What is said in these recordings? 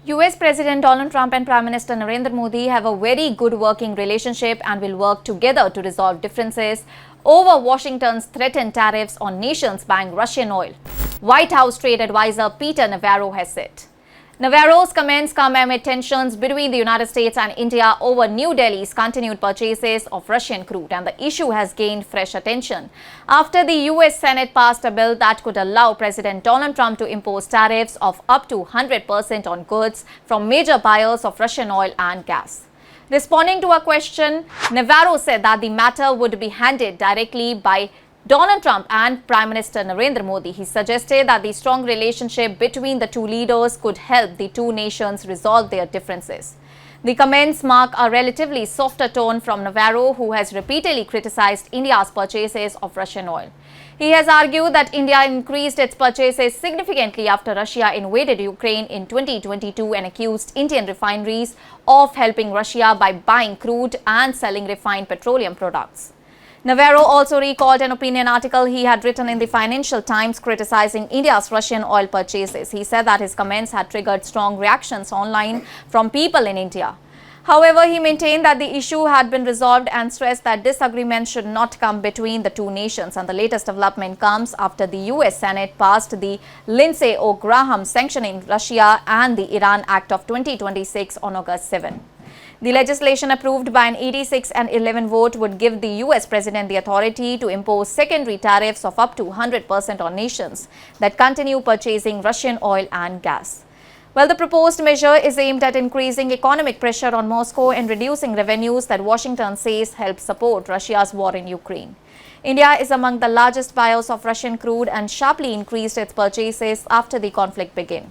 US President Donald Trump and Prime Minister Narendra Modi have a very good working relationship and will work together to resolve differences over Washington's threatened tariffs on nations buying Russian oil, White House trade advisor Peter Navarro has said. Navarro's comments come amid tensions between the United States and India over New Delhi's continued purchases of Russian crude, and the issue has gained fresh attention after the US Senate passed a bill that could allow President Donald Trump to impose tariffs of up to 100% on goods from major buyers of Russian oil and gas. Responding to a question, Navarro said that the matter would be handled directly by Donald Trump and Prime Minister Narendra Modi. He suggested that the strong relationship between the two leaders could help the two nations resolve their differences. The comments mark a relatively softer tone from Navarro, who has repeatedly criticized India's purchases of Russian oil. He has argued that India increased its purchases significantly after Russia invaded Ukraine in 2022 and accused Indian refineries of helping Russia by buying crude and selling refined petroleum products. Navarro also recalled an opinion article he had written in the Financial Times criticizing India's Russian oil purchases. He said that his comments had triggered strong reactions online from people in India. However, he maintained that the issue had been resolved and stressed that disagreements should not come between the two nations. And the latest development comes after the US Senate passed the Lindsey Graham sanctioning Russia and the Iran Act of 2026 on August 7. The legislation, approved by an 86-11 vote, would give the US president the authority to impose secondary tariffs of up to 100% on nations that continue purchasing Russian oil and gas. Well, the proposed measure is aimed at increasing economic pressure on Moscow and reducing revenues that Washington says help support Russia's war in Ukraine. India is among the largest buyers of Russian crude and sharply increased its purchases after the conflict began.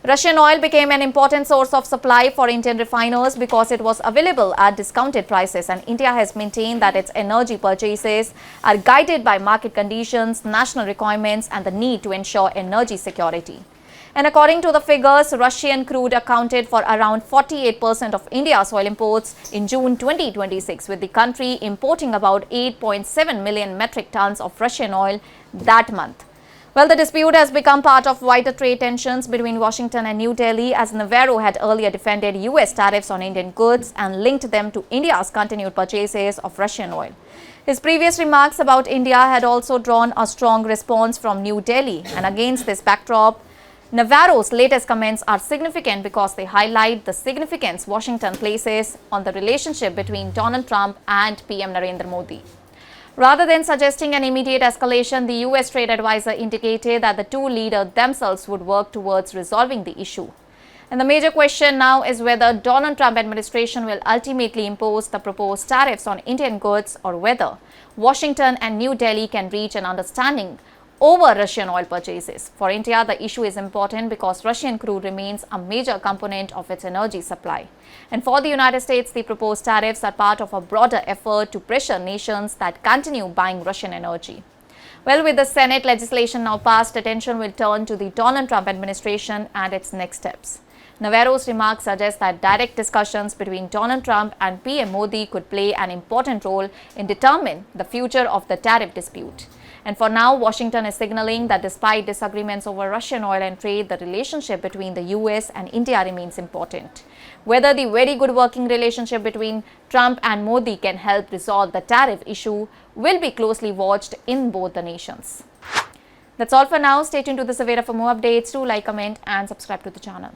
Russian oil became an important source of supply for Indian refiners because it was available at discounted prices, and India has maintained that its energy purchases are guided by market conditions, national requirements, and the need to ensure energy security. And according to the figures, Russian crude accounted for around 48% of India's oil imports in June 2026, with the country importing about 8.7 million metric tons of Russian oil that month. Well, the dispute has become part of wider trade tensions between Washington and New Delhi, as Navarro had earlier defended US tariffs on Indian goods and linked them to India's continued purchases of Russian oil. His previous remarks about India had also drawn a strong response from New Delhi, and against this backdrop, Navarro's latest comments are significant because they highlight the significance Washington places on the relationship between Donald Trump and PM Narendra Modi. Rather than suggesting an immediate escalation, the US trade advisor indicated that the two leaders themselves would work towards resolving the issue. And the major question now is whether Donald Trump administration will ultimately impose the proposed tariffs on Indian goods, or whether Washington and New Delhi can reach an understanding over Russian oil purchases. For India, the issue is important because Russian crude remains a major component of its energy supply. And for the United States, the proposed tariffs are part of a broader effort to pressure nations that continue buying Russian energy. Well, with the Senate legislation now passed, attention will turn to the Donald Trump administration and its next steps. Navarro's remarks suggest that direct discussions between Donald Trump and PM Modi could play an important role in determining the future of the tariff dispute. And for now, Washington is signaling that despite disagreements over Russian oil and trade, the relationship between the US and India remains important. Whether the very good working relationship between Trump and Modi can help resolve the tariff issue will be closely watched in both the nations. That's all for now. Stay tuned to the Savera for more updates. Do like, comment, and subscribe to the channel.